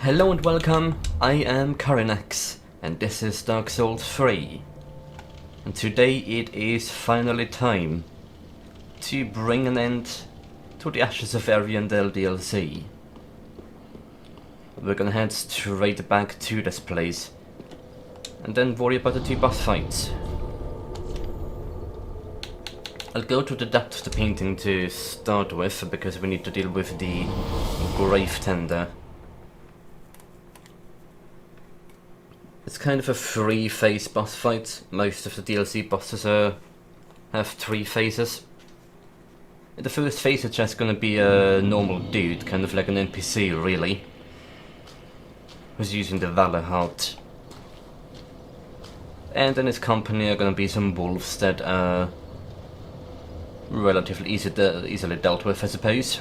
Hello and welcome, I am Carynx, and this is Dark Souls 3. And today it is finally time to bring an end to the Ashes of Ariandel DLC. We're gonna head straight back to this place, and then worry about the two boss fights. I'll go to the depth of the painting to start with, because we need to deal with the grave tender. It's kind of a three-phase boss fight. Most of the DLC bosses have three phases. In the first phase it's just gonna be a normal dude, kind of like an NPC really, who's using the Valor Heart. And in his company are gonna be some wolves that are relatively easily dealt with, I suppose.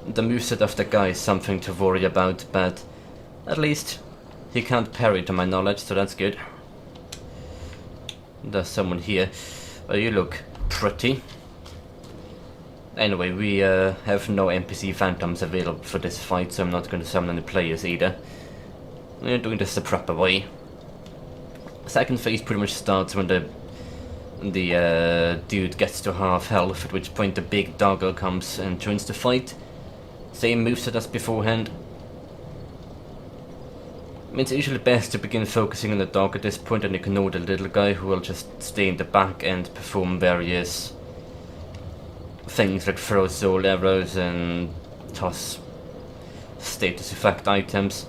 The moveset of the guy is something to worry about, but at least he can't parry to my knowledge, so that's good. There's someone here. Oh, you look pretty. Anyway, we have no NPC phantoms available for this fight, so I'm not going to summon any players either. We're doing this the proper way. Second phase pretty much starts when the dude gets to half health, at which point the big doggo comes and joins the fight. Same moveset as beforehand. I mean, it's usually best to begin focusing on the dog at this point and ignore the little guy, who will just stay in the back and perform various things like throw soul arrows and toss status effect items,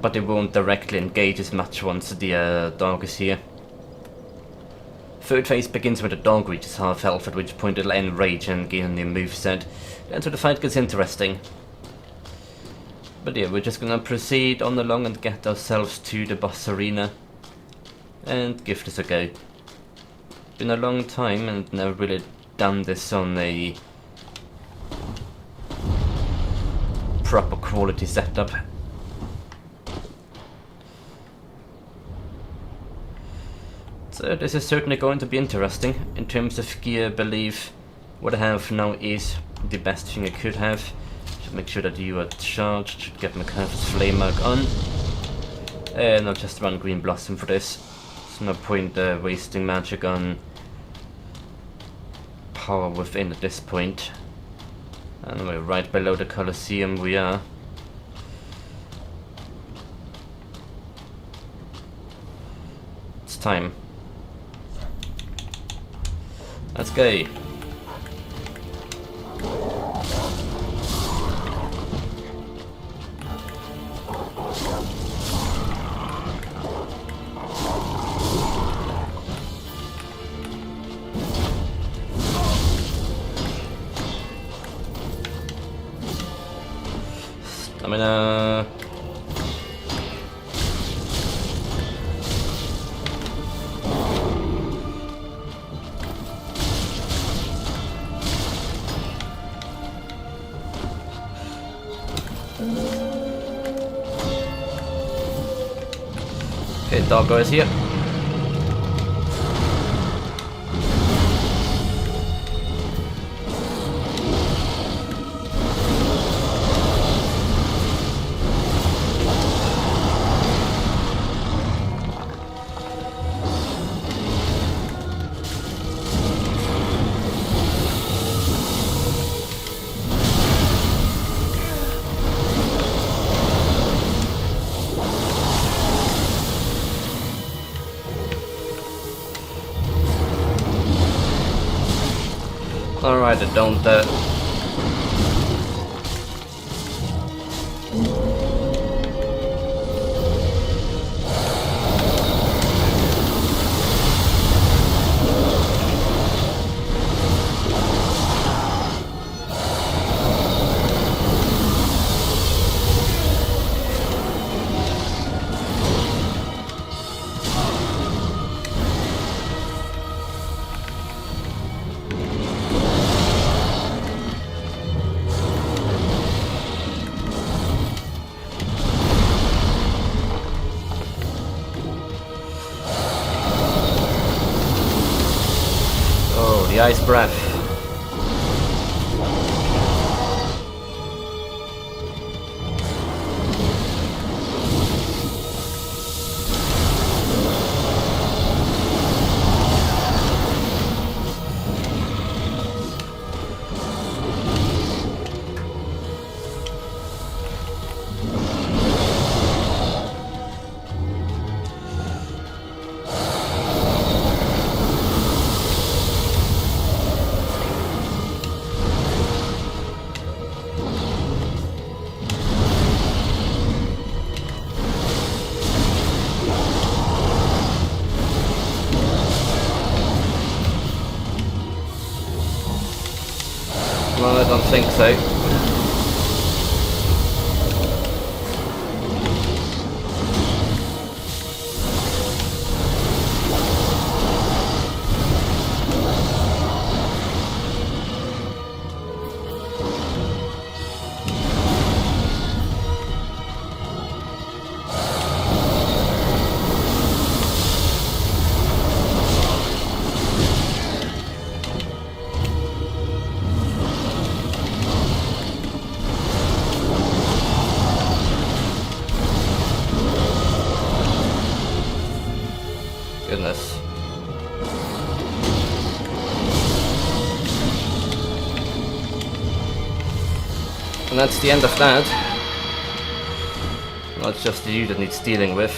but they won't directly engage as much once the dog is here. Third phase begins when the dog reaches half health, at which point it'll enrage and gain a new moveset, and so the fight gets interesting. But yeah, we're just gonna proceed on along and get ourselves to the boss arena and give this a go. Been a long time and never really done this on a proper quality setup. So this is certainly going to be interesting. In terms of gear, I believe what I have now is the best thing I could have. Should make sure that you are charged, should get my Canvas Flame Mark on. And I'll just run Green Blossom for this. There's no point wasting magic on power within at this point. Anyway, right below the Colosseum we are. It's time. Let's go. Stamina. Okay, doggo is here. Alright, I don't the ice breath. don't think so. Goodness. And that's the end of that. Not just the you that needs dealing with.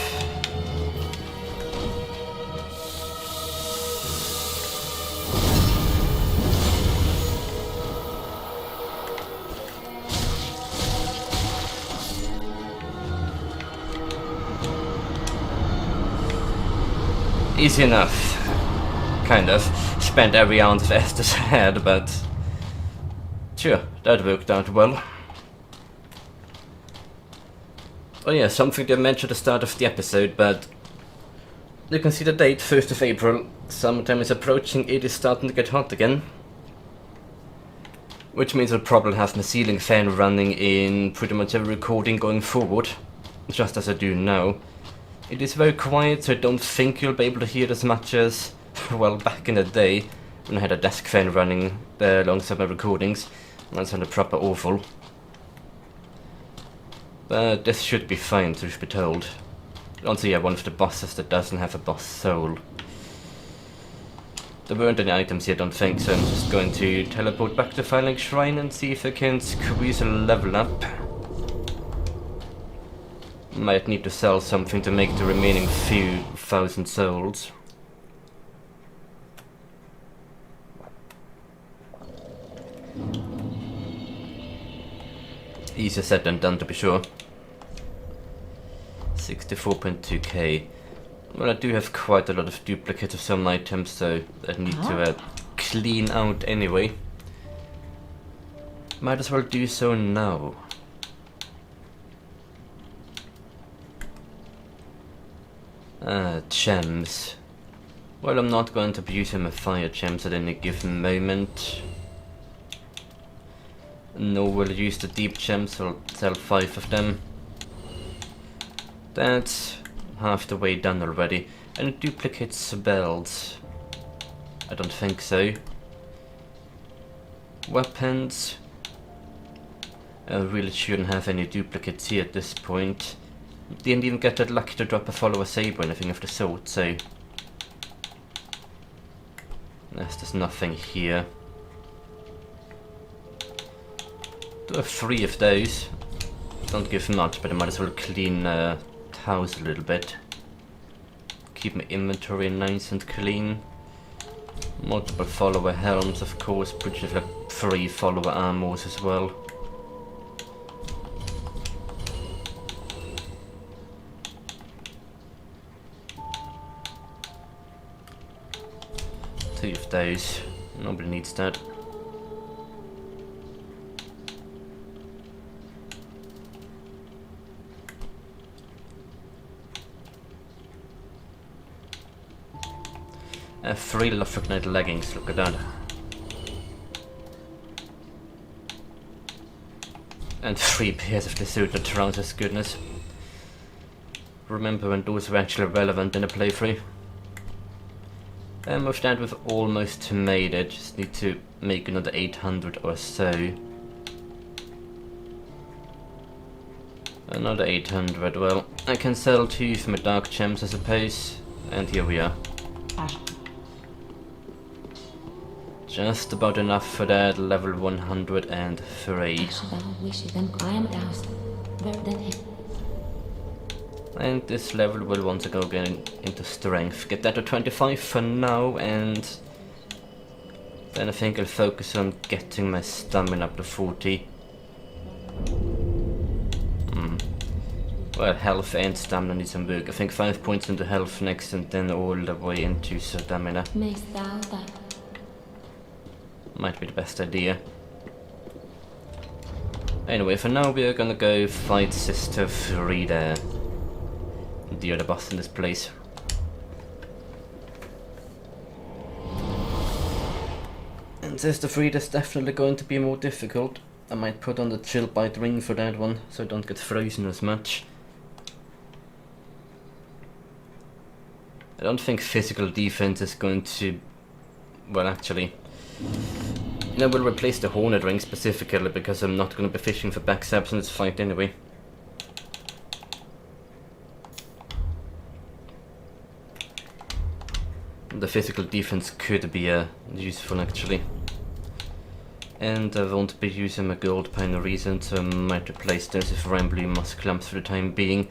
Easy enough. Kind of. Spent every ounce of Estes I had, but sure, that worked out well. Oh yeah, something they mentioned at the start of the episode, but you can see the date, 1st of April. Summertime is approaching, it is starting to get hot again. Which means I'll probably have my ceiling fan running in pretty much every recording going forward, just as I do now. It is very quiet, so I don't think you'll be able to hear it as much as, well, back in the day, when I had a desk fan running there alongside my recordings. That's on a proper oval. But this should be fine, truth be told. Also, yeah, one of the bosses that doesn't have a boss soul. There weren't any items here, I don't think, so I'm just going to teleport back to Firelink Shrine and see if I can squeeze a level up. Might need to sell something to make the remaining few thousand souls. Easier said than done, to be sure. 64.2k. Well, I do have quite a lot of duplicates of some items, so I need to clean out anyway. Might as well do so now. Gems. Well, I'm not going to be using my fire gems at any given moment. No, we'll use the deep gems, so I'll sell 5 of them. That's half the way done already. Any duplicate spells? I don't think so. Weapons? I really shouldn't have any duplicates here at this point. Didn't even get that lucky to drop a follower saber or anything of the sort, so there's nothing here. Do have 3 of those. Don't give much, but I might as well clean the house a little bit. Keep my inventory nice and clean. Multiple follower helms, of course, produce like 3 follower armors as well. Two of those. Nobody needs that. A 3 Lothric Knight leggings, look at that. And 3 pairs of the suit and trousers, goodness. Remember when those were actually relevant in a playthrough. And with that we've almost made it, just need to make another 800 or so. Another 800, well, I can sell 2 for my dark gems I suppose, and here we are. Just about enough for that, level 103. And this level will once again go into strength. Get that to 25 for now, and then I think I'll focus on getting my stamina up to 40. Well, health and stamina need some work. I think 5 points into health next, and then all the way into stamina. Might be the best idea. Anyway, for now we are gonna go fight Sister Frida, the other boss in this place. And Sister Frida's definitely going to be more difficult. I might put on the chill bite ring for that one, so I don't get frozen as much. I don't think physical defense is going to... well, actually... I will replace the Hornet ring specifically because I'm not going to be fishing for backstabs in this fight anyway. The physical defense could be useful actually. And I won't be using my gold for no reason, so I might replace those with Rambling Moss Clumps for the time being.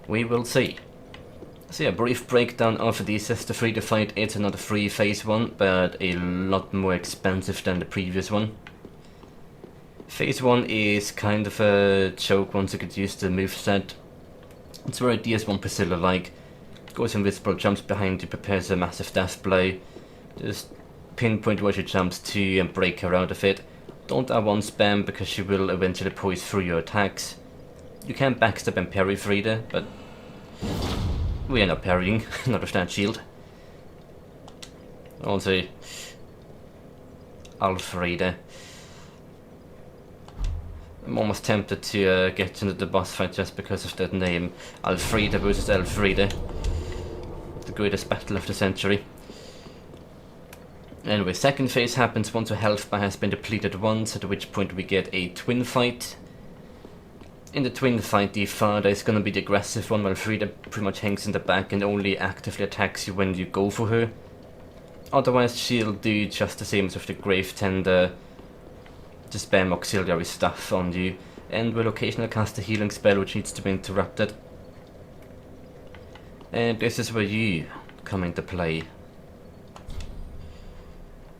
We will see. So yeah, brief breakdown of the Sister Frida fight. It's another free phase 1, but a lot more expensive than the previous one. Phase 1 is kind of a joke once you get used to the moveset. It's very DS1 Priscilla-like. Goes invisible, jumps behind you, prepares a massive death blow. Just pinpoint where she jumps to and break her out of it. Don't R1 spam because she will eventually poise through your attacks. You can backstab and parry Frida, but we are not parrying, not with that shield. Also, Alfreda. I'm almost tempted to get into the boss fight just because of that name. Alfreda versus Alfreda. The greatest battle of the century. Anyway, second phase happens once her health bar has been depleted once, at which point we get a twin fight. In the twin fight, the father is going to be the aggressive one, while Frida pretty much hangs in the back and only actively attacks you when you go for her. Otherwise, she'll do just the same as with the Grave Tender, to spam auxiliary stuff on you, and will occasionally cast a healing spell which needs to be interrupted. And this is where you come into play.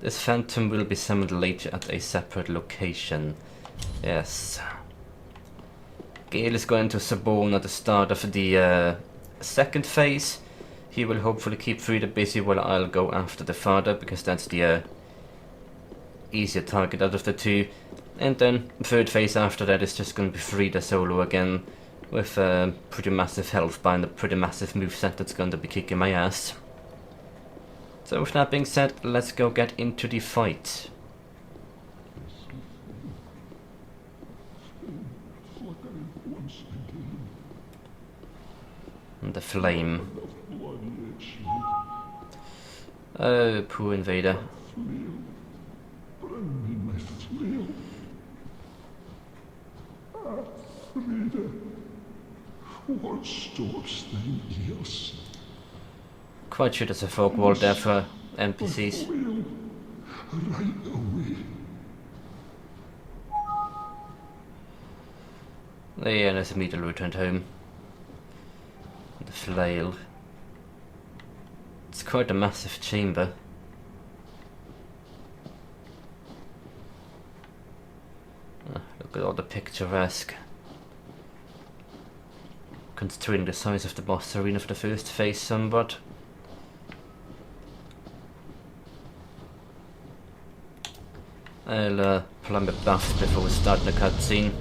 This phantom will be summoned later at a separate location. Yes. Gale is going to Sabone at the start of the second phase. He will hopefully keep Frida busy while I'll go after the father, because that's the easier target out of the two. And then third phase after that is just going to be Frida solo again, with a pretty massive health bar and a pretty massive moveset that's going to be kicking my ass. So with that being said, let's go get into the fight. And the flame. Oh, poor invader. What stops them ears? Quite sure there's a fog wall there for NPCs. Right away. Yeah, there's a meter returned home. The flail. It's quite a massive chamber. Look at all the picturesque. Considering the size of the boss arena for the first phase somewhat. I'll plumb a buff before we start the cutscene.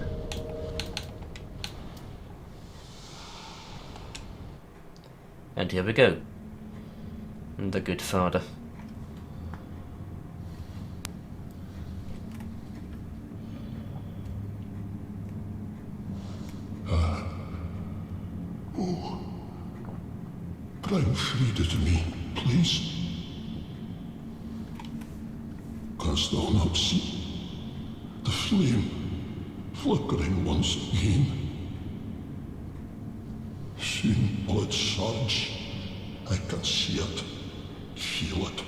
And here we go. The good father. Bring Frida to me, please. Canst thou not see the flame flickering once again? Soon will it surge. I can see it, feel it.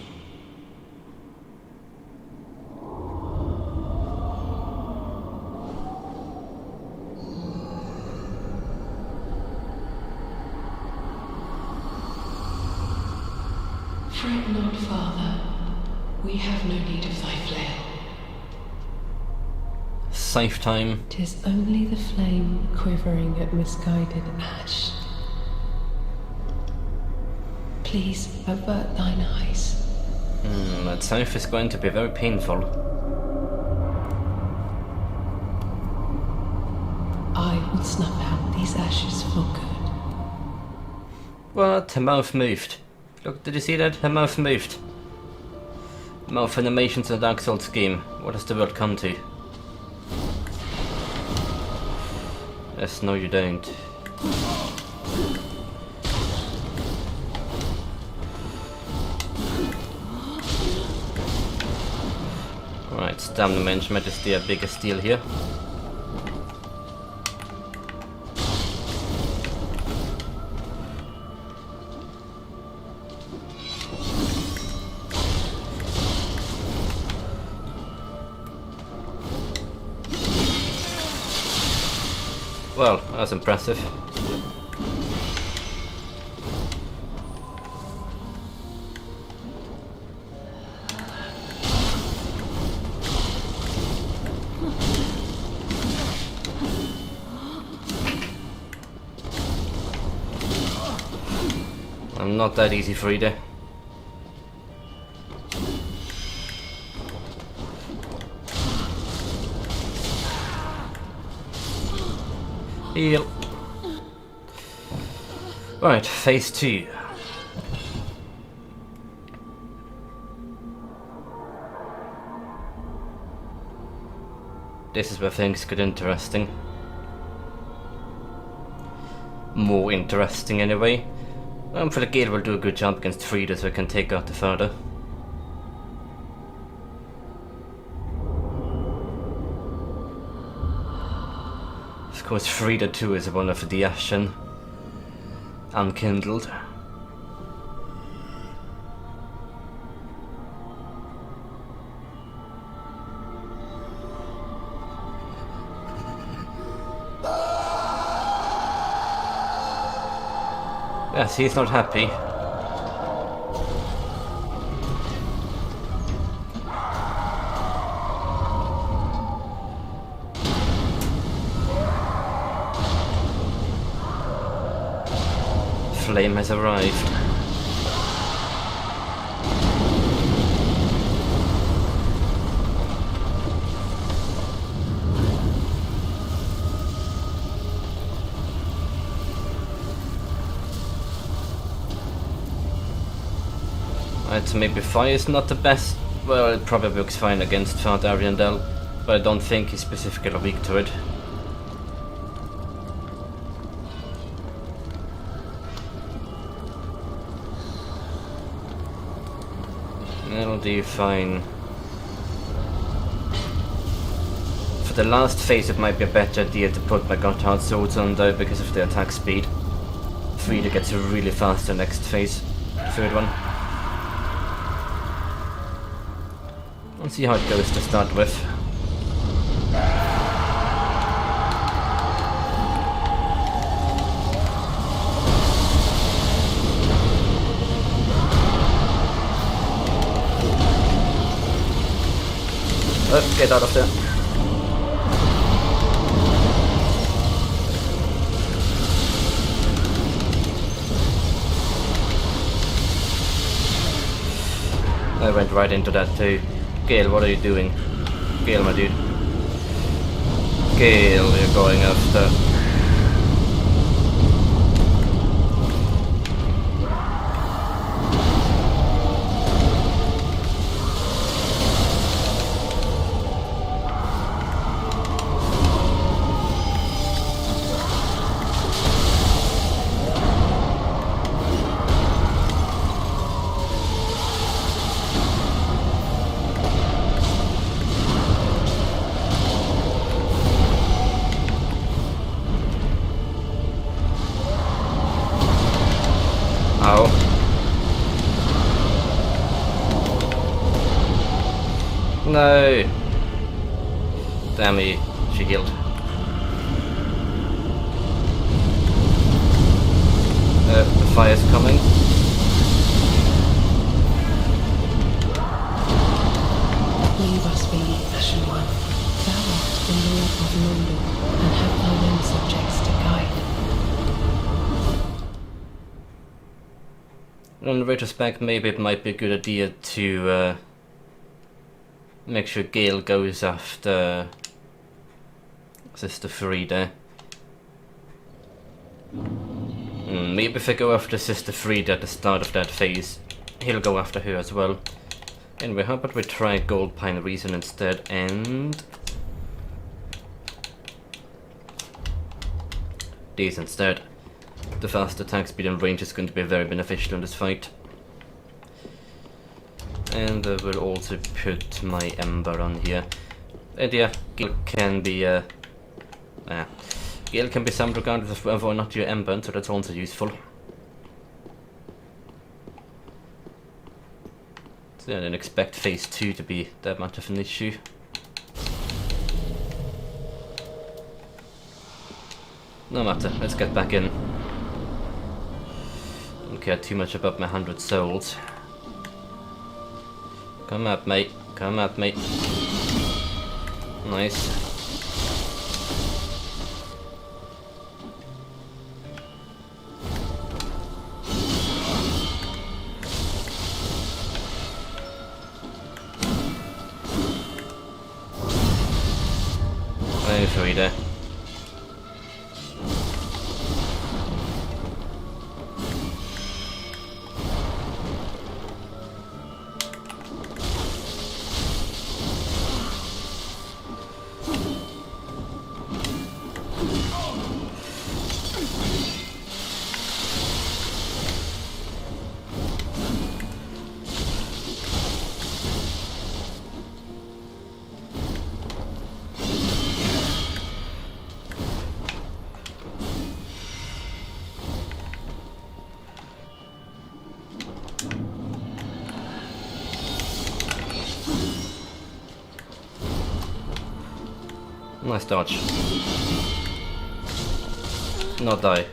Fret not, Father. We have no need of thy flail. Safe time. 'Tis only the flame quivering at misguided ash. Please avert thine eyes. That safe is going to be very painful. will snuff out these ashes for good. What? Her mouth moved. Look, did you see that? Her mouth moved. Mouth animations in a Dark Souls game. What has the world come to? Yes, no you don't. Right, stamina management is the biggest deal here. Well, that's impressive. I'm not that easy for either. Heal. Right, phase 2. This is where things get interesting. More interesting anyway. I'm for the Gale will do a good job against Frida so I can take out the father. Of course Frida too is one of the Ashen. Unkindled. Yes, he's not happy. Flame has arrived. Right, so maybe fire is not the best. Well, it probably works fine against Father Ariandel, but I don't think he's specifically weak to it. That'll do fine. For the last phase it might be a better idea to put my Gotthard swords on though because of the attack speed. Frida gets really fast the next phase. Third one. Let's see how it goes to start with. Oh, get out of there. I went right into that too. Gale, what are you doing? Gale, my dude. Gale, you're going after. Ow. No. Damn me, she healed. The fire's coming. Leave us be, Ashen One. Thou art the Lord of London, and have thine own subjects to guide. In retrospect, maybe it might be a good idea to make sure Gale goes after Sister Frida. Maybe if I go after Sister Frida at the start of that phase, he'll go after her as well. Anyway, how about we try Gold Pine Reason instead, and these instead. The fast attack speed and range is going to be very beneficial in this fight. And I will also put my Ember on here. And yeah, Gale can be Gale can be summoned regardless of whether or not you're Ember, so that's also useful. So I didn't expect phase 2 to be that much of an issue. No matter, let's get back in. Don't care too much about my 100 souls. Come at me, come at me. Nice. Hey, Frida. Nice dodge. Not die.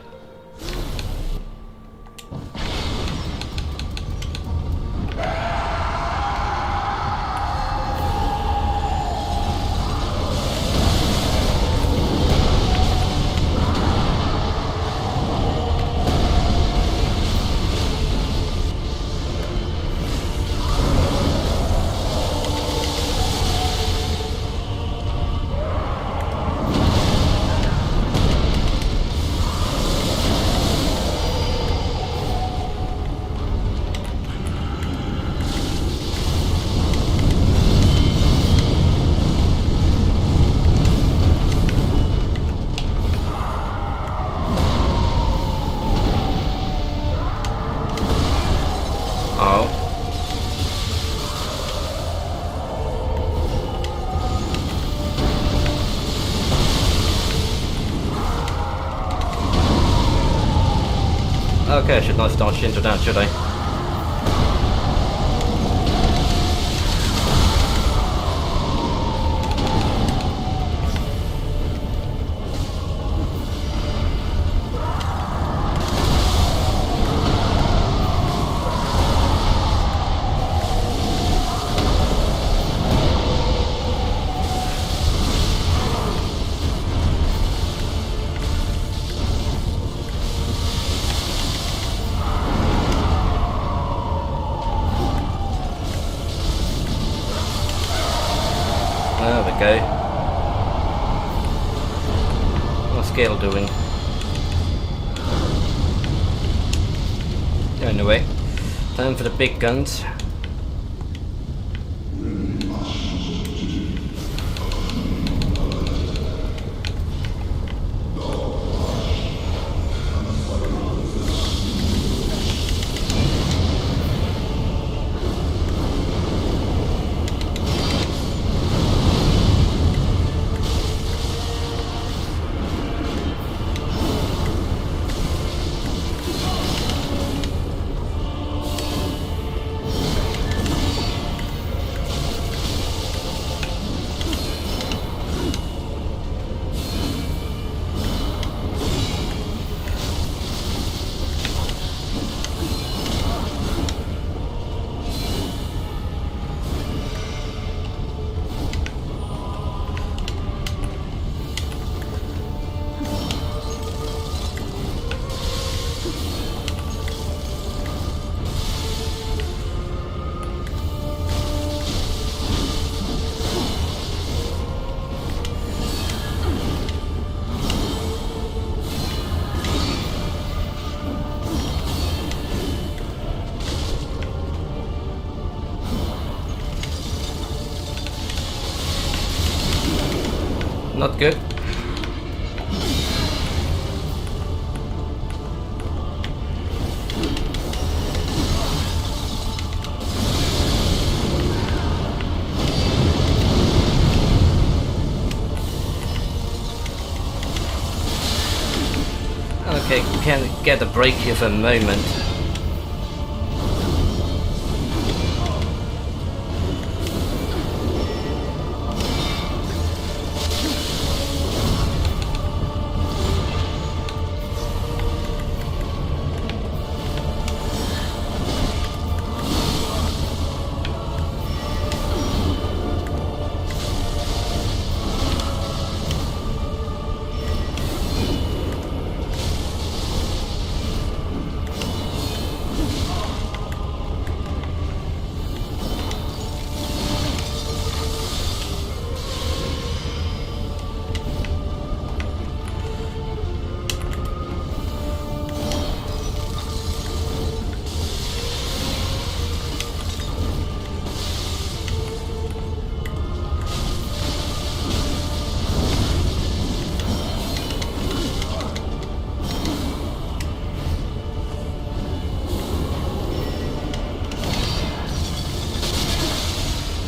Okay, I should not dodge into that, should I? There we go. What's Gale doing? Anyway, time for the big guns. Not good. Okay, can get a break here for a moment.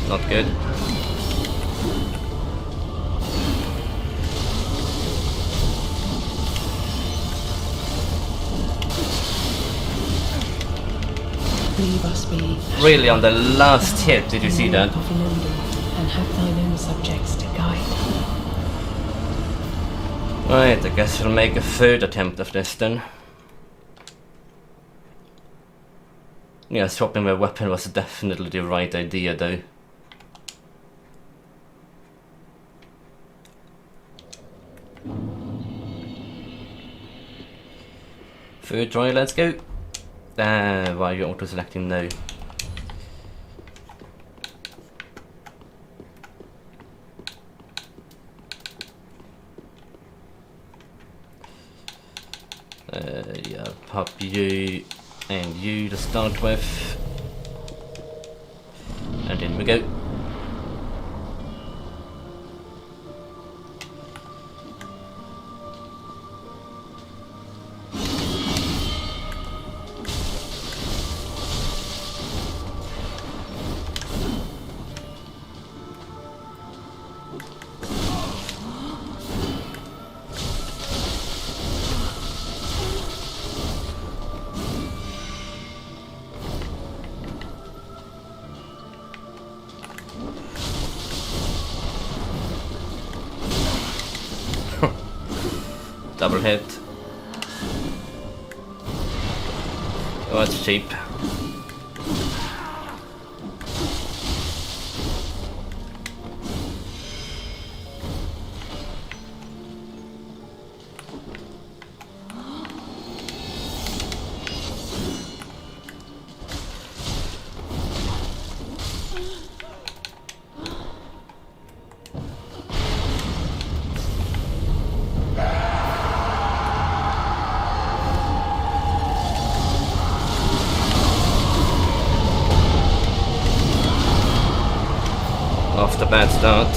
Not good. Leave us be. Really, on the last hit, did you see that? Of London, and have thine own subjects to guide. Right, I guess we'll make a third attempt of this then. Yeah, swapping my weapon was definitely the right idea though. Third try, let's go. Why are you auto-selecting now? Yeah, pop you and you to start with. And in we go. Double hit. Oh, that's cheap. Off the bad start.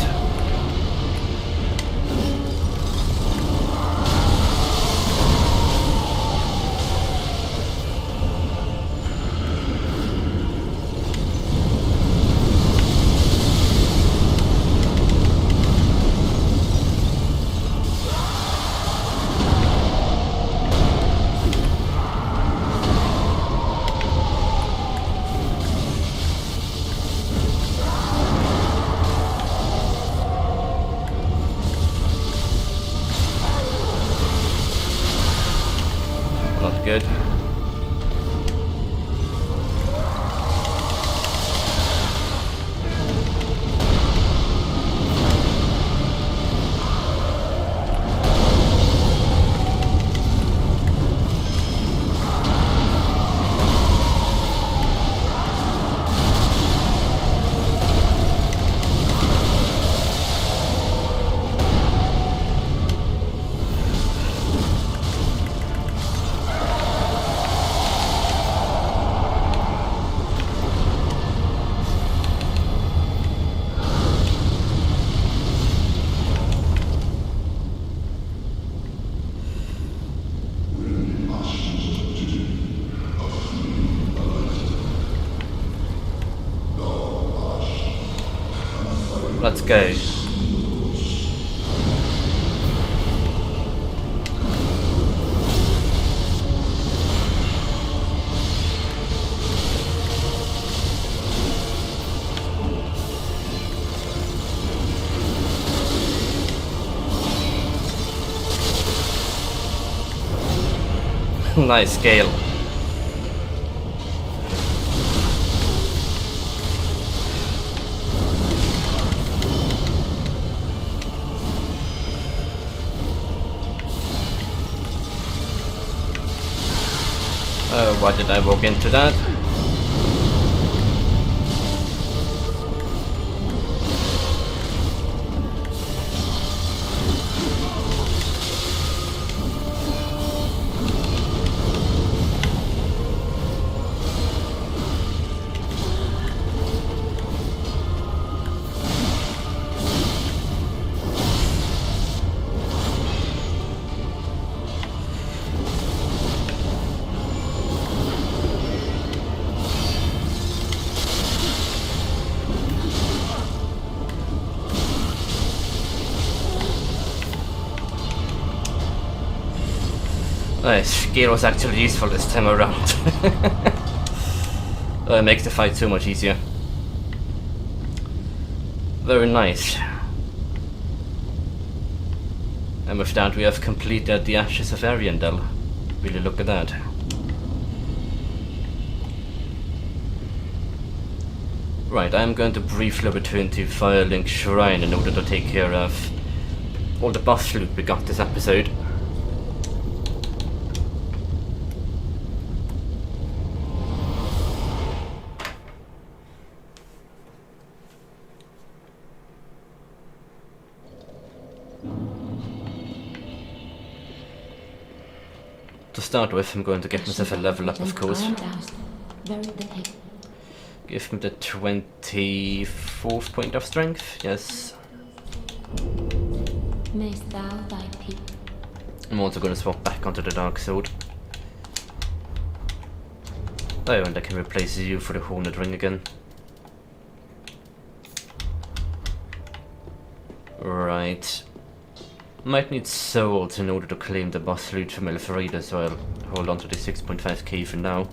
Let's go. Nice scale. Why did I walk into that? Nice, gear was actually useful this time around. It makes the fight so much easier. Very nice. And with that we have completed the Ashes of Ariandel. Really look at that. Right, I'm going to briefly return to Firelink Shrine in order to take care of all the boss loot we got this episode. To start with, I'm going to get myself a level up, of course. Give me the 24th point of strength, yes. Mayst thou thy peak. I'm also going to swap back onto the Dark Sword. Oh, and I can replace you for the Horned Ring again. Right. Might need souls in order to claim the boss loot from Elfrida, so I'll hold on to the 6.5k for now.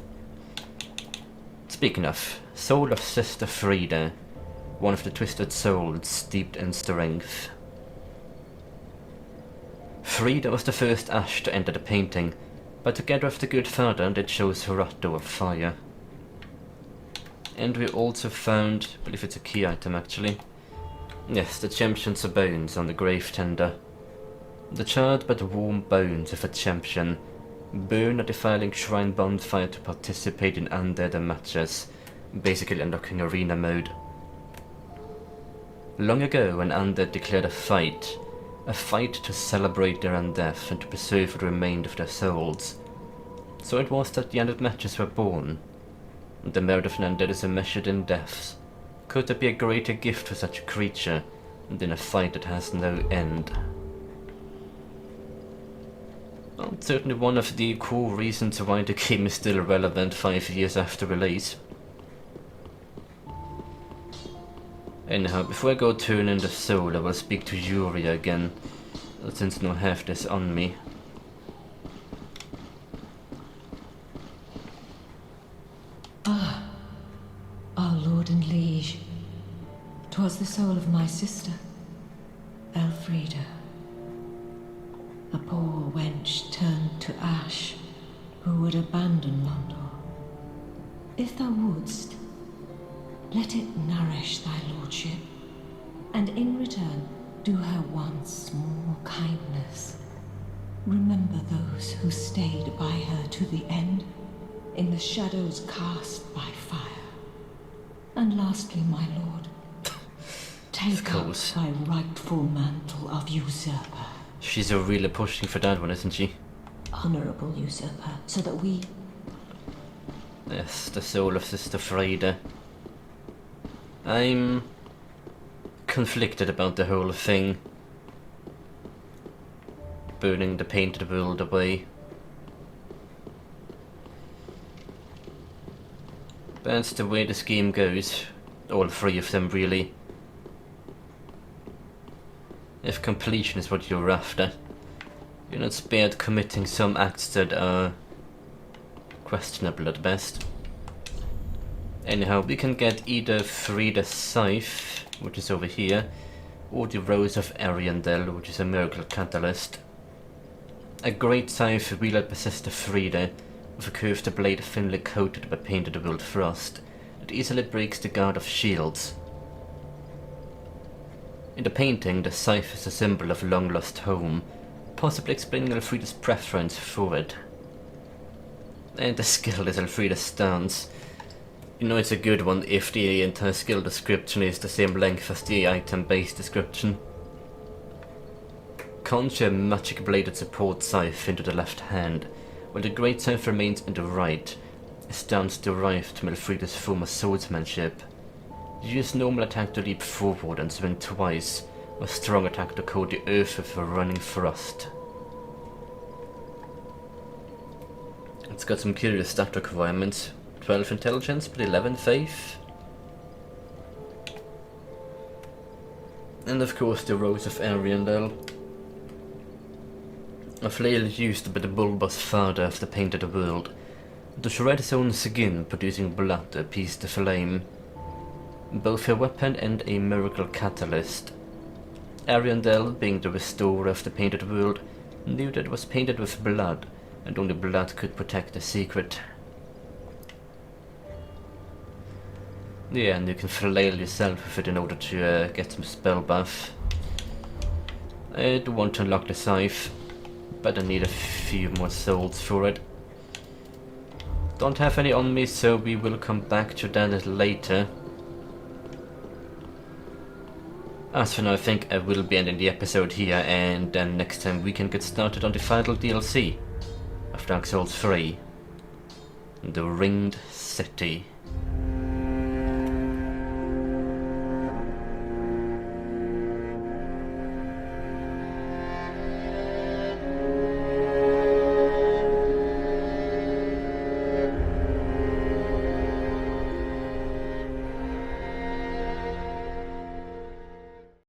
Speaking of, Soul of Sister Frida, one of the twisted souls steeped in strength. Frida was the first Ash to enter the painting, but together with the Good Father they chose Horatio of Fire. And we also found, I believe it's a key item actually. Yes, the Champion's bones on the grave tender. The charred but warm bones of a champion burn at the Firelink Shrine bonfire to participate in undead matches, basically unlocking arena mode. Long ago, an undead declared a fight to celebrate their undeath and to preserve the remainder of their souls. So it was that the undead matches were born. The merit of an undead is measured in deaths. Could there be a greater gift for such a creature than a fight that has no end? Well, certainly one of the cool reasons why the game is still relevant 5 years after release. Anyhow, before I go turn in the soul, I will speak to Yuri again, since I don't have this on me. Ah, our lord and liege. 'Twas the soul of my sister, Elfrida. A poor wench turned to ash, who would abandon Londor. If thou wouldst, let it nourish thy lordship, and in return do her one small kindness. Remember those who stayed by her to the end, in the shadows cast by fire. And lastly, my lord, take up thy rightful mantle of usurper. She's really pushing for that one, isn't she? Honorable usurper, so that we... Yes, the soul of Sister Frida. I'm conflicted about the whole thing. Burning the painted world away. That's the way this game goes. All three of them, really. if completion is what you're after, you're not spared committing some acts that are questionable at best. Anyhow, we can get either Frida's Scythe, which is over here, or the Rose of Ariandel, which is a miracle catalyst. A great scythe wielded by Sister Frida, with a curved blade thinly coated by painted wood frost, that easily breaks the guard of shields. In the painting, the scythe is a symbol of long-lost home, possibly explaining Elfrida's preference for it. And the skill is Elfrida's stance. You know it's a good one if the entire skill description is the same length as the item-based description. Conjure magic bladed support scythe into the left hand, while the great scythe remains in the right, a stance derived from Elfrida's form of swordsmanship. Use normal attack to leap forward and swing twice, or strong attack to coat the earth with a running thrust. It's got some curious stat requirements. 12 intelligence, but 11 faith. And of course the Rose of Ariandel. A flail used by the bulbous father of the painted world, to shred his own skin, producing blood to appease the flame. Both a weapon and a miracle catalyst. Ariandel, being the restorer of the painted world, knew that it was painted with blood, and only blood could protect the secret. Yeah, and you can flail yourself with it in order to get some spell buff. I do want to unlock the scythe, but I need a few more souls for it. Don't have any on me, so we will come back to that later. As for now, I think I will be ending the episode here, and then next time we can get started on the final DLC of Dark Souls 3. The Ringed City.